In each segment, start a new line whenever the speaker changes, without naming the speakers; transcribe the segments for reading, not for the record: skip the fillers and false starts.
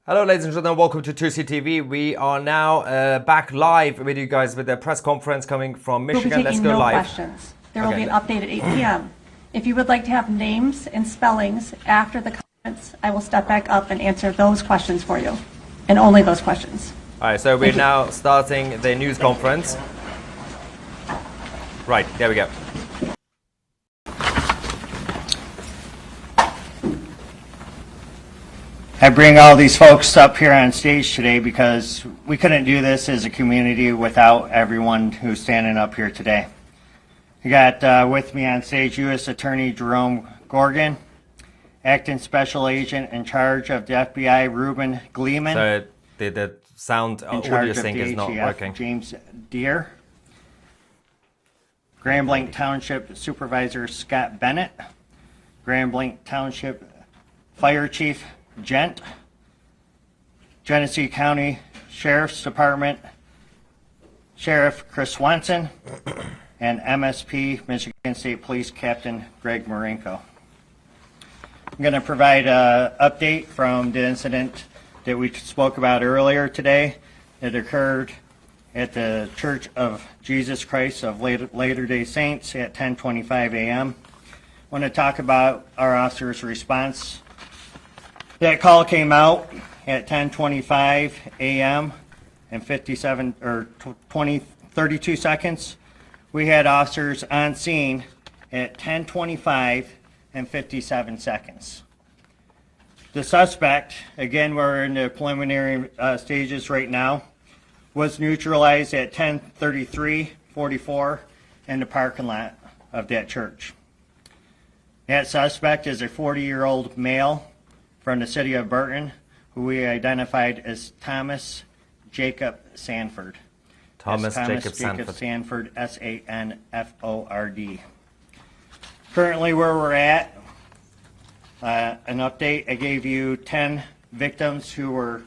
Hello, ladies and gentlemen. Welcome to Tousi TV. We are now back live with you guys with the press conference coming from Michigan. Let's go live.
Questions. There will be an update at 8 p.m. If you would like to have names and spellings after the comments, I will step back up and answer those questions for you, and only those questions.
All right, so we're now starting the news conference. Right, there we go.
I bring all these folks up here on stage today because we couldn't do this as a community without everyone who's standing up here today. We got with me on stage U.S. Attorney Jerome Gorgon, Acting Special Agent in charge of the FBI, Ruben Gleeman.
So the sound audio sync is not working.
James Deere, Grand Blanc Township Supervisor Scott Bennett, Grand Blanc Township Fire Chief Gent, Genesee County Sheriff's Department Sheriff Chris Swanson, and MSP Michigan State Police Captain Greg Marenko. I'm going to provide an update from the incident that we spoke about earlier today. It occurred at the Church of Jesus Christ of Latter-day Saints at 10:25 a.m. I want to talk about our officer's response. That call came out at 10:25 a.m. and 32 seconds. We had officers on scene at 10:25 and 57 seconds. The suspect, again, we're in the preliminary stages right now, was neutralized at 10:33:44 in the parking lot of that church. That suspect is a 40-year-old male from the city of Burton, who we identified as Thomas Jacob Sanford.
Thomas Jacob
Sanford, S-A-N-F-O-R-D. Currently where we're at, an update, I gave you 10 victims who were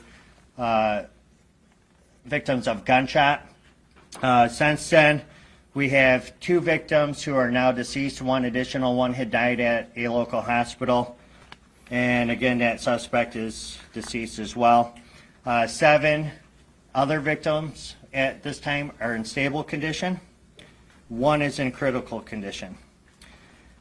victims of gunshot. Since then, we have 2 victims who are now deceased. One had died at a local hospital. And again, that suspect is deceased as well. 7 other victims at this time are in stable condition. 1 is in critical condition.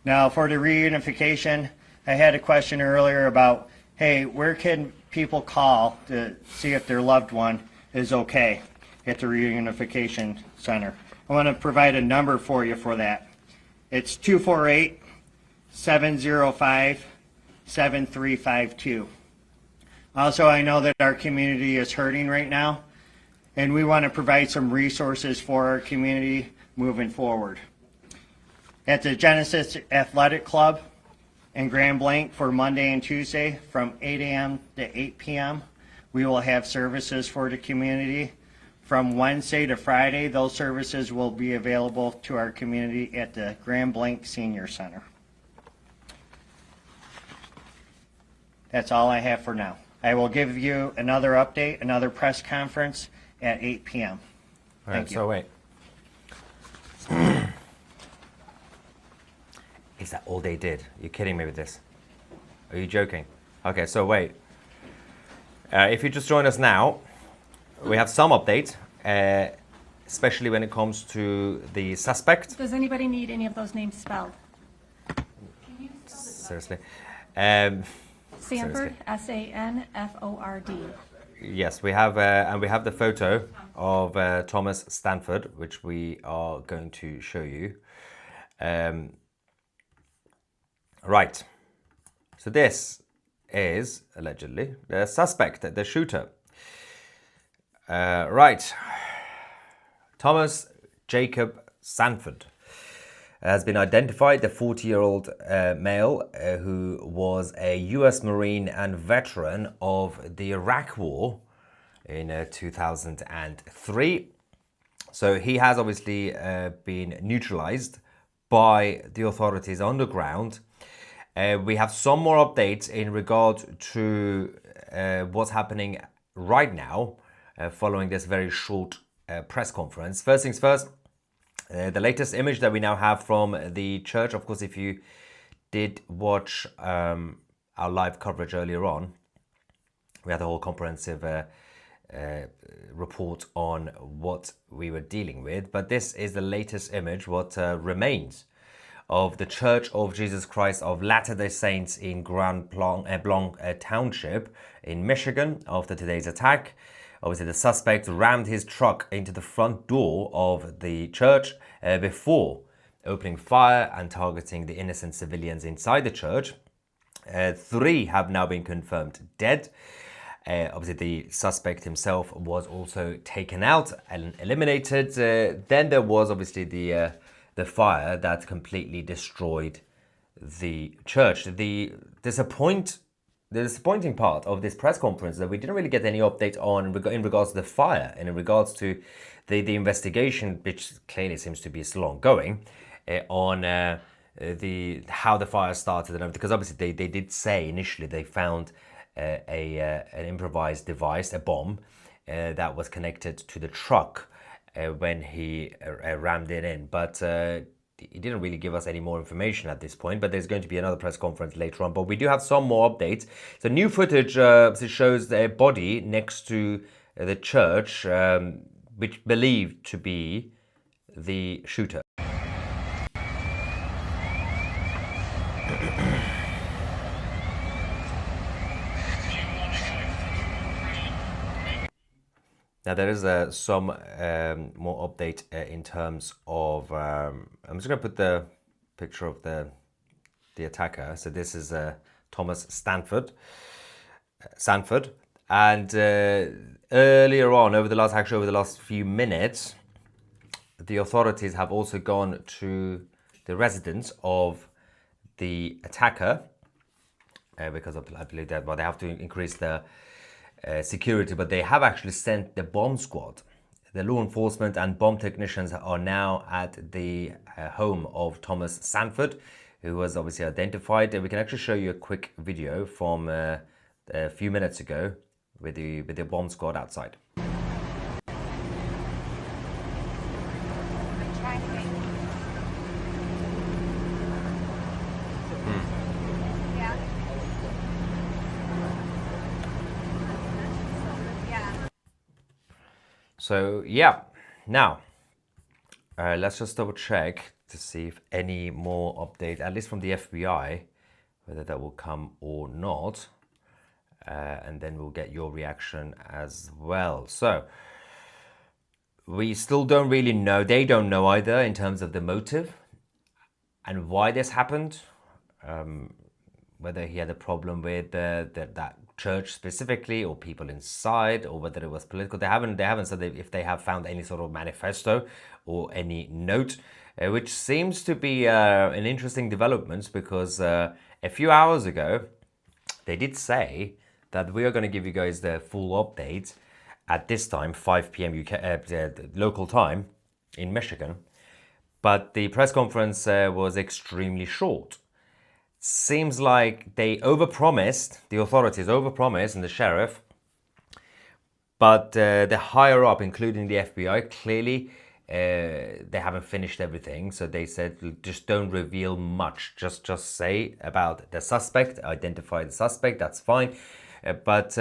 Now, for the reunification, I had a question earlier about, hey, where can people call to see if their loved one is okay at the reunification center? I want to provide a number for you for that. It's 248-705-7352. Also, I know that our community is hurting right now, and we want to provide some resources for our community moving forward. At the Genesis Athletic Club in Grand Blanc for Monday and Tuesday from 8 a.m. to 8 p.m., we will have services for the community. From Wednesday to Friday, those services will be available to our community at the Grand Blanc Senior Center. That's all I have for now. I will give you another update, another press conference at 8 p.m. Thank you.
So wait. Is that all they did? You're kidding me with this? Are you joking? Okay, so wait. If you just join us now, we have some update, especially when it comes to the suspect.
Does anybody need any of those names spelled?
Seriously.
Sanford, S-A-N-F-O-R-D.
Yes, we have, and we have the photo of Thomas Stanford, which we are going to show you. Right. So this is allegedly the suspect, the shooter. Right. Thomas Jacob Sanford has been identified, the 40-year-old male who was a U.S. Marine and veteran of the Iraq War in 2003. So he has obviously been neutralized by the authorities on the ground. We have some more updates in regard to what's happening right now following this very short press conference. First things first, the latest image that we now have from the church, of course, if you did watch our live coverage earlier on, we had a whole comprehensive report on what we were dealing with. But this is the latest image, what remains of the Church of Jesus Christ of Latter-day Saints in Grand Blanc Township in Michigan after today's attack. Obviously, the suspect rammed his truck into the front door of the church before opening fire and targeting the innocent civilians inside the church. 3 have now been confirmed dead. Obviously, the suspect himself was also taken out and eliminated. Then there was obviously the fire that completely destroyed the church. The disappointing part of this press conference is that we didn't really get any update on in regards to the fire and in regards to the investigation, which clearly seems to be still ongoing, on how the fire started and everything. Because obviously they did say initially they found an improvised device, a bomb, that was connected to the truck when he rammed it in. But he didn't really give us any more information at this point, but there's going to be another press conference later on. But we do have some more updates. So new footage shows a body next to the church, which believed to be the shooter. Now there is some more update in terms of. I'm just going to put the picture of the attacker. So this is Thomas Sanford, and earlier on, over the last few minutes, the authorities have also gone to the residence of the attacker because I believe that they have to increase the security, but they have actually sent the bomb squad. The law enforcement and bomb technicians are now at the home of Thomas Sanford, who was obviously identified. We can actually show you a quick video from a few minutes ago with the bomb squad outside. So yeah, now let's just double check to see if any more update, at least from the FBI, whether that will come or not, and then we'll get your reaction as well. So we still don't really know, they don't know either in terms of the motive and why this happened, whether he had a problem with that church specifically or people inside, or whether it was political. They haven't said if they have found any sort of manifesto or any note, which seems to be an interesting development, because a few hours ago they did say that we are going to give you guys the full update at this time, 5 p.m. UK local time in Michigan, but the press conference was extremely short. Seems like they overpromised, the authorities overpromised, and the sheriff, but the higher up, including the FBI, clearly they haven't finished everything. So they said, just don't reveal much, just say about the suspect, identify the suspect, that's fine, but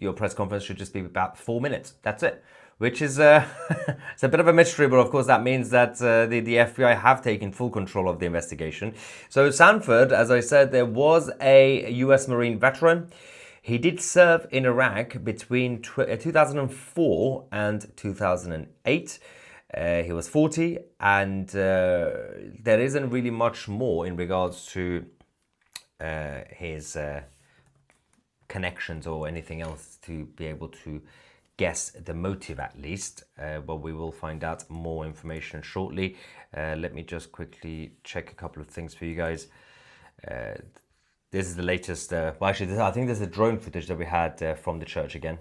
your press conference should just be about 4 minutes, that's it. Which is it's a bit of a mystery, but of course that means that the FBI have taken full control of the investigation. So Sanford, as I said, there was a US Marine veteran. He did serve in Iraq between 2004 and 2008. He was 40, and there isn't really much more in regards to his connections or anything else to be able to guess the motive, at least, but we will find out more information shortly. Let me just quickly check a couple of things for you guys. This is the latest, well actually I think there's a drone footage that we had from the church again.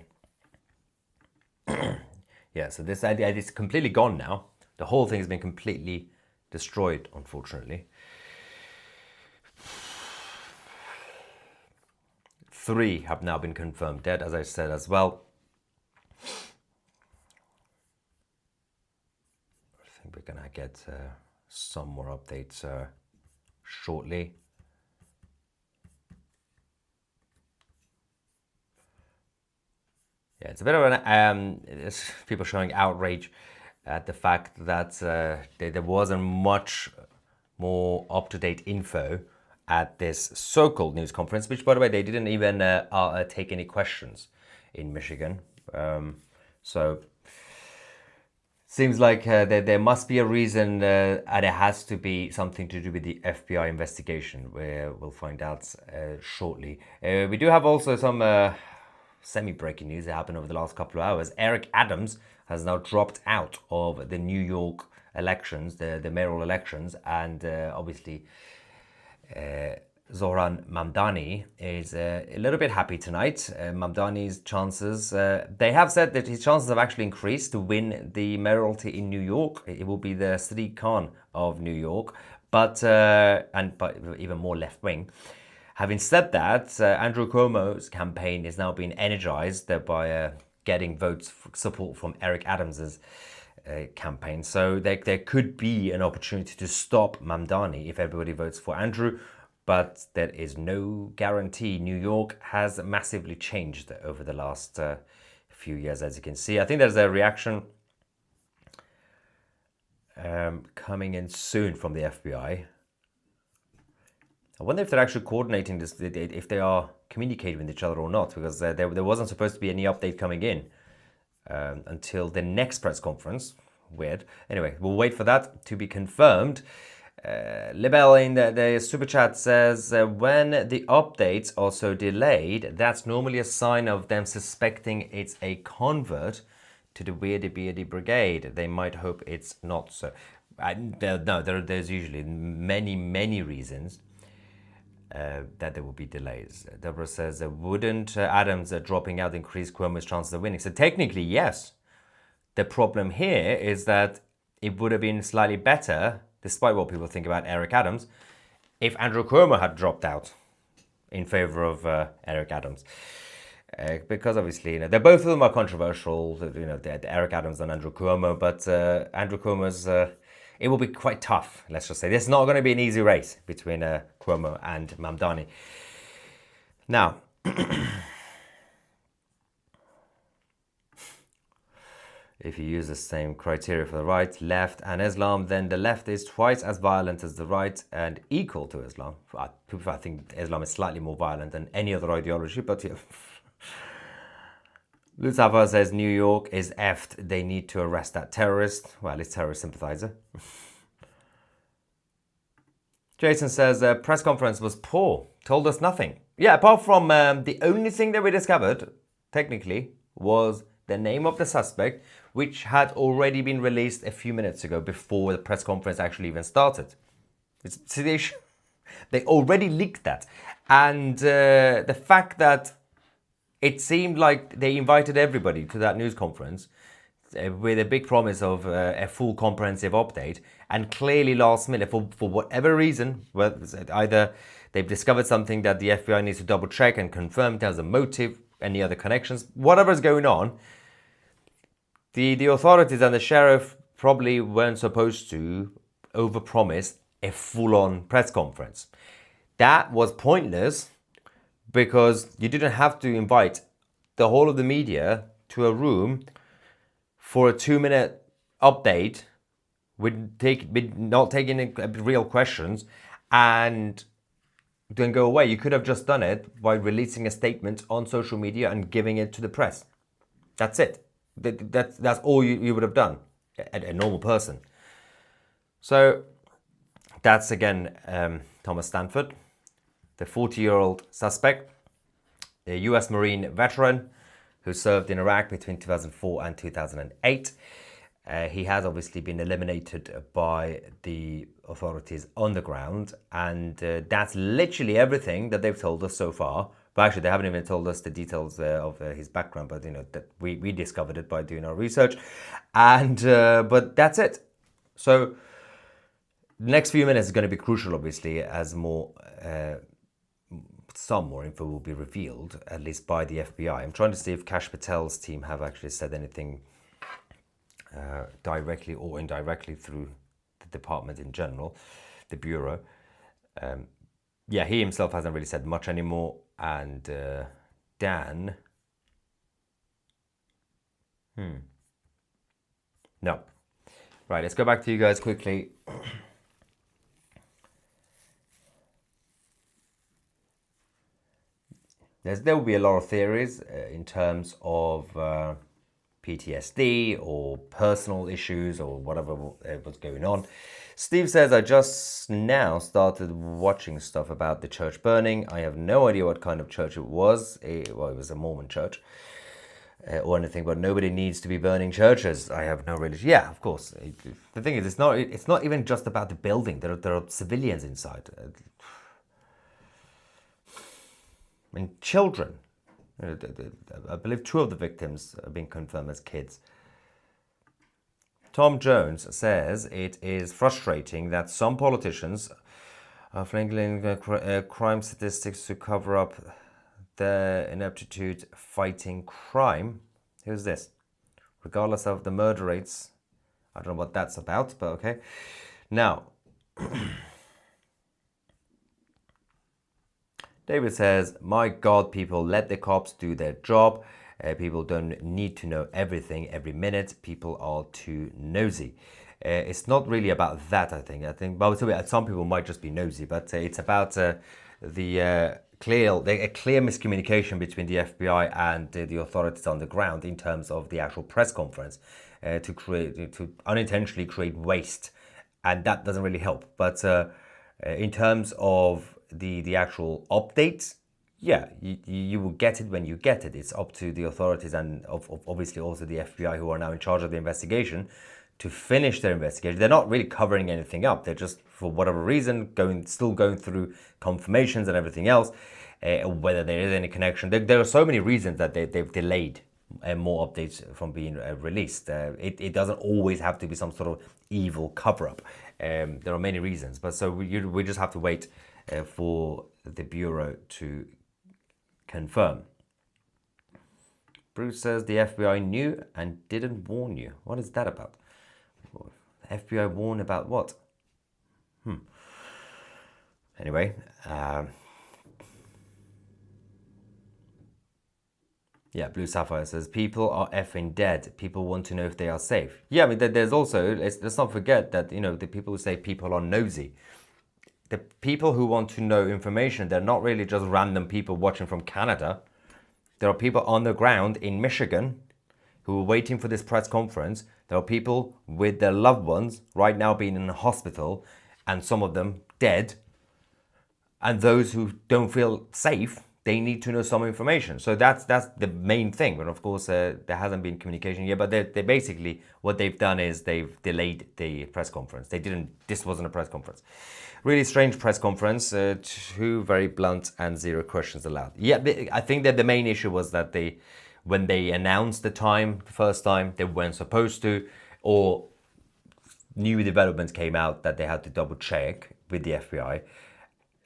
Yeah, so this idea is completely gone now. The whole thing has been completely destroyed, unfortunately. 3 have now been confirmed dead, as I said as well. I think we're gonna get some more updates shortly. Yeah, it's a bit of an it's people showing outrage at the fact that there wasn't much more up-to-date info at this so-called news conference, which, by the way, they didn't even take any questions in Michigan. So seems like there must be a reason, and it has to be something to do with the FBI investigation, where we'll find out shortly. We do have also some semi-breaking news that happened over the last couple of hours. Eric Adams has now dropped out of the New York elections, the mayoral elections, and obviously Zohran Mamdani is a little bit happy tonight. Mamdani's chances, they have said that his chances have actually increased to win the mayoralty in New York. It will be the Sadiq Khan of New York, but even more left-wing. Having said that, Andrew Cuomo's campaign is now being energized by getting votes support from Eric Adams's campaign. So there could be an opportunity to stop Mamdani if everybody votes for Andrew, but there is no guarantee. New York has massively changed over the last few years, as you can see. I think there's a reaction coming in soon from the FBI. I wonder if they're actually coordinating this, if they are communicating with each other or not, because there wasn't supposed to be any update coming in until the next press conference. Weird. Anyway, we'll wait for that to be confirmed. Libel in the super chat says, when the updates are so delayed, that's normally a sign of them suspecting it's a convert to the Weirdy Beardy Brigade. They might hope it's not so. No, there's usually many reasons that there will be delays. Deborah says, wouldn't Adams dropping out increase Cuomo's chances of winning? So technically, yes. The problem here is that it would have been slightly better, despite what people think about Eric Adams, if Andrew Cuomo had dropped out in favor of Eric Adams. Because obviously, they're both of them are controversial, Eric Adams and Andrew Cuomo, but Andrew Cuomo's, it will be quite tough, let's just say. This is not going to be an easy race between Cuomo and Mamdani. Now, if you use the same criteria for the right, left, and Islam, then the left is twice as violent as the right and equal to Islam. I think Islam is slightly more violent than any other ideology, but yeah. Lusafa says New York is effed. They need to arrest that terrorist. Well, it's terrorist sympathizer. Jason says press conference was poor. Told us nothing. Yeah, apart from the only thing that we discovered, technically, was the name of the suspect, which had already been released a few minutes ago before the press conference actually even started. They already leaked that. And the fact that it seemed like they invited everybody to that news conference with a big promise of a full comprehensive update, and clearly last minute, for whatever reason, either they've discovered something that the FBI needs to double check and confirm there's a motive, any other connections, whatever's going on, the authorities and the sheriff probably weren't supposed to overpromise a full-on press conference. That was pointless, because you didn't have to invite the whole of the media to a room for a 2-minute update with not taking real questions and then go away. You could have just done it by releasing a statement on social media and giving it to the press. That's it. That's all you would have done, a normal person. So that's again Thomas Stanford, the 40-year-old suspect, a US Marine veteran who served in Iraq between 2004 and 2008. He has obviously been eliminated by the authorities on the ground, and that's literally everything that they've told us so far. But actually, they haven't even told us the details of his background, but that we discovered it by doing our research. And but that's it. So the next few minutes is going to be crucial, obviously, as some more info will be revealed, at least by the FBI. I'm trying to see if Kash Patel's team have actually said anything directly or indirectly through the department in general, the bureau. Yeah, he himself hasn't really said much anymore. And Dan No. Right, let's go back to you guys quickly. There will be a lot of theories in terms of PTSD or personal issues or whatever was going on. Steve says, I just now started watching stuff about the church burning. I have no idea what kind of church it was. Well, it was a Mormon church or anything, but nobody needs to be burning churches. I have no religion. Yeah, of course. The thing is, it's not even just about the building. There are civilians inside. And children. I believe 2 of the victims have been confirmed as kids. Tom Jones says it is frustrating that some politicians are flinging crime statistics to cover up their ineptitude fighting crime. Who's this? Regardless of the murder rates. I don't know what that's about, but okay. Now, David says, my God, people, let the cops do their job. People don't need to know everything every minute. People are too nosy. It's not really about that, I think. But some people might just be nosy, but it's about the clear miscommunication between the FBI and the authorities on the ground in terms of the actual press conference to unintentionally create waste. And that doesn't really help. But in terms of the actual updates, yeah, you will get it when you get it. It's up to the authorities and obviously also the FBI, who are now in charge of the investigation, to finish their investigation. They're not really covering anything up. They're just, for whatever reason, still going through confirmations and everything else, whether there is any connection. There are so many reasons that they've delayed more updates from being released. It doesn't always have to be some sort of evil cover-up. There are many reasons, but so we just have to wait for the Bureau to confirm. Bruce says the FBI knew and didn't warn you. What is that about? The FBI warned about what? Anyway, yeah, Blue Sapphire says people are effing dead. People want to know if they are safe. Yeah, I mean, there's also, let's not forget that, the people who say people are nosy. The people who want to know information, they're not really just random people watching from Canada. There are people on the ground in Michigan who are waiting for this press conference. There are people with their loved ones right now being in a hospital, and some of them dead. And those who don't feel safe, they need to know some information. So that's the main thing. But of course, there hasn't been communication yet. But they basically, what they've done is they've delayed the press conference. This wasn't a press conference. Really strange press conference, 2 very blunt and 0 questions allowed. Yeah, I think that the main issue was that when they announced the time the first time, they weren't supposed to, or new developments came out that they had to double check with the FBI.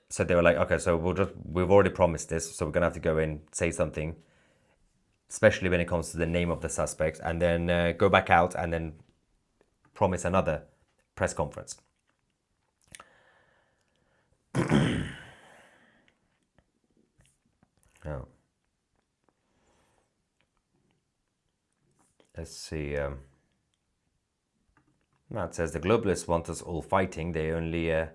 So they were like, okay, so we've already promised this, so we're gonna have to go in, say something, especially when it comes to the name of the suspects, and then go back out and then promise another press conference. Oh. Let's see. Matt says the globalists want us all fighting. They only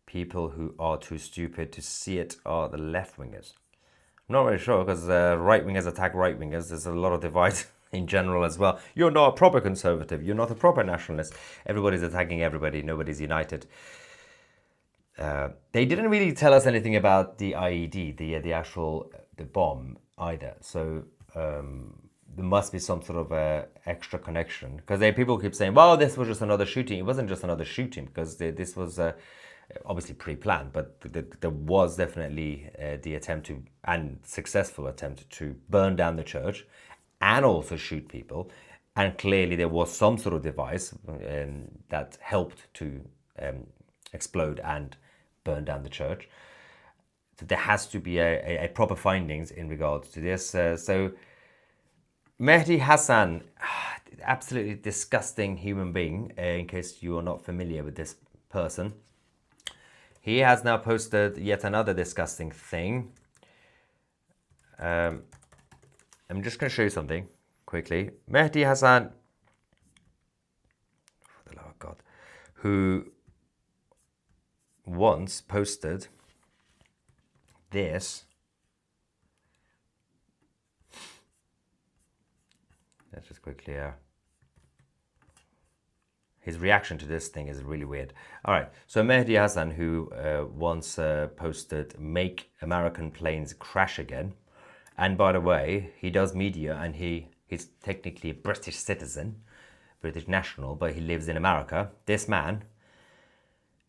people who are too stupid to see it are the left-wingers. I'm not really sure, because right-wingers attack right-wingers. There's a lot of divide in general as well. You're not a proper conservative. You're not a proper nationalist. Everybody's attacking everybody. Nobody's united. They didn't really tell us anything about the IED, the actual bomb either. So there must be some sort of extra connection, because people keep saying, "Well, this was just another shooting." It wasn't just another shooting, because this was obviously pre-planned, but there was definitely the attempt to, and successful attempt to, burn down the church and also shoot people. And clearly there was some sort of device that helped to explode and burn down the church. So there has to be a proper findings in regards to this. So Mehdi Hassan, absolutely disgusting human being, in case you are not familiar with this person. He has now posted yet another disgusting thing. I'm just going to show you something quickly. Mehdi Hassan, for the love of God, who once posted this. Let's just quickly. His reaction to this thing is really weird. All right, so Mehdi Hassan, who once posted "Make American Planes Crash Again," and by the way, he does media and he's technically a British citizen, British national, but he lives in America. This man,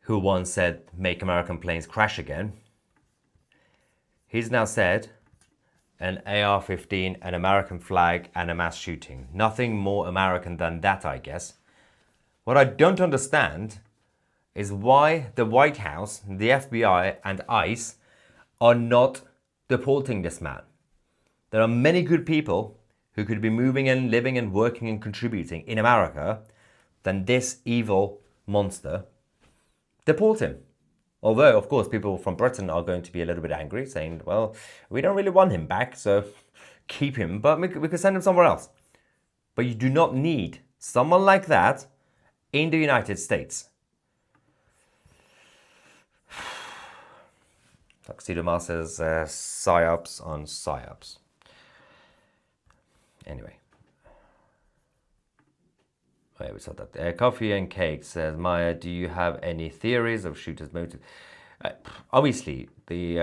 who once said "Make American Planes Crash Again," he's now said an AR-15, an American flag, and a mass shooting. Nothing more American than that, I guess. What I don't understand is why the White House, the FBI, and ICE are not deporting this man. There are many good people who could be moving and living and working and contributing in America than this evil monster. Deport him. Although, of course, people from Britain are going to be a little bit angry, saying, well, we don't really want him back, so keep him, but we could send him somewhere else. But you do not need someone like that in the United States. Tuxedo Master's psyops on psyops. Anyway. Oh, yeah, we saw that. Coffee and Cake says, Maya, do you have any theories of shooter's motive? Obviously, the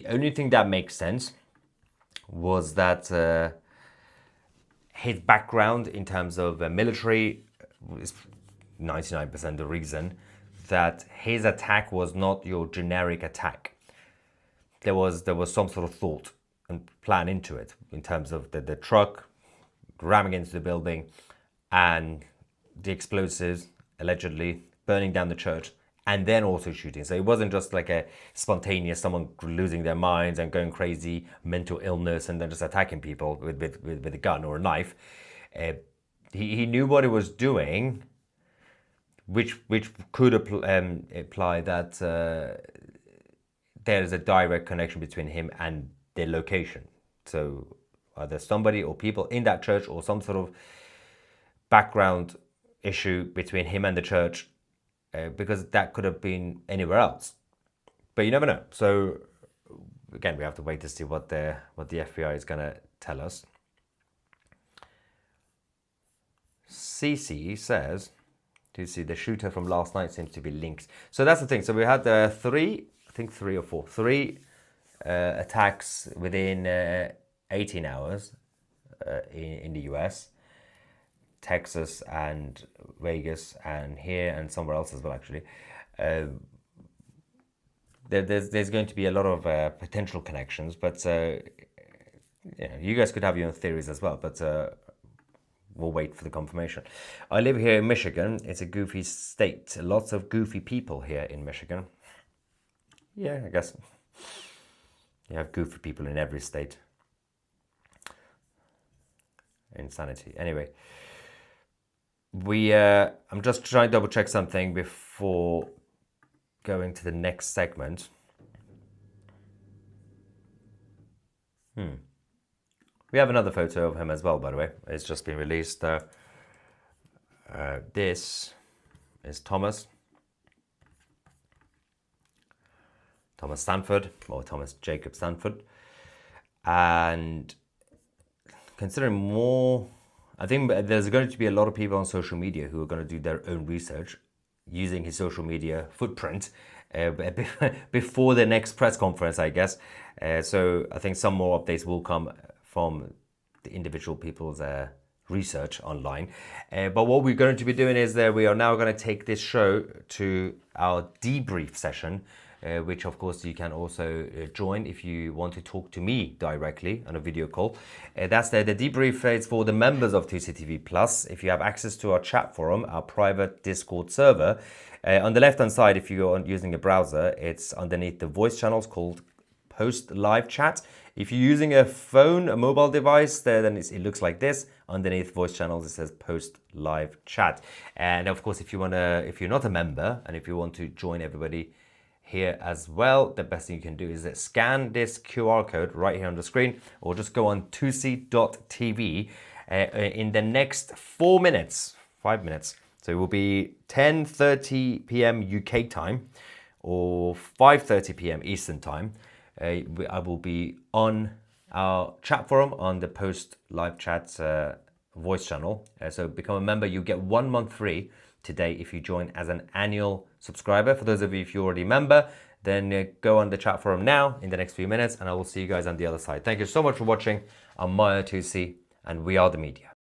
only thing that makes sense was that his background in terms of military is 99% the reason that his attack was not your generic attack. There was some sort of thought and plan into it in terms of the truck ramming into the building and the explosives allegedly burning down the church and then also shooting. So it wasn't just like a spontaneous someone losing their minds and going crazy, mental illness, and then just attacking people with a gun or a knife. He knew what he was doing, which could imply that there is a direct connection between him and their location. So either somebody or people in that church or some sort of background issue between him and the church, because that could have been anywhere else. But you never know. So again, we have to wait to see what the FBI is going to tell us. CC says, to see the shooter from last night seems to be linked. So that's the thing. So we had three attacks within 18 hours in the US. Texas and Vegas and here and somewhere else as well, actually. There's going to be a lot of potential connections, but you guys could have your own theories as well, but we'll wait for the confirmation. I live here in Michigan. It's a goofy state. Lots of goofy people here in Michigan. Yeah, I guess you have goofy people in every state. Insanity. Anyway. I'm just trying to double check something before going to the next segment. We have another photo of him as well, by the way. It's just been released. This is Thomas Stanford, or Thomas Jacob Stanford. And considering more, I think there's going to be a lot of people on social media who are going to do their own research using his social media footprint before the next press conference, I guess. So I think some more updates will come from the individual people's research online. But what we're going to be doing is that we are now going to take this show to our debrief session, which of course you can also join if you want to talk to me directly on a video call. That's the debrief. It's for the members of Tousi TV Plus. If you have access to our chat forum, our private Discord server, on the left hand side, if you're using a browser, it's underneath the voice channels called Post Live Chat. If you're using a phone, a mobile device, then it looks like this. Underneath voice channels, it says Post Live Chat. And of course, if you're not a member and if you want to join everybody here as well. The best thing you can do is scan this QR code right here on the screen, or just go on Tousi.tv in the next 4 minutes, 5 minutes. So it will be 10:30 p.m. UK time or 5:30 p.m. Eastern time. I will be on our chat forum on the Post Live Chat voice channel. So become a member. You get 1 month free today if you join as an annual subscriber. For those of you, if you're already a member, then go on the chat forum now in the next few minutes, and I will see you guys on the other side. Thank you so much for watching. I'm Maya Tousi, and we are the media.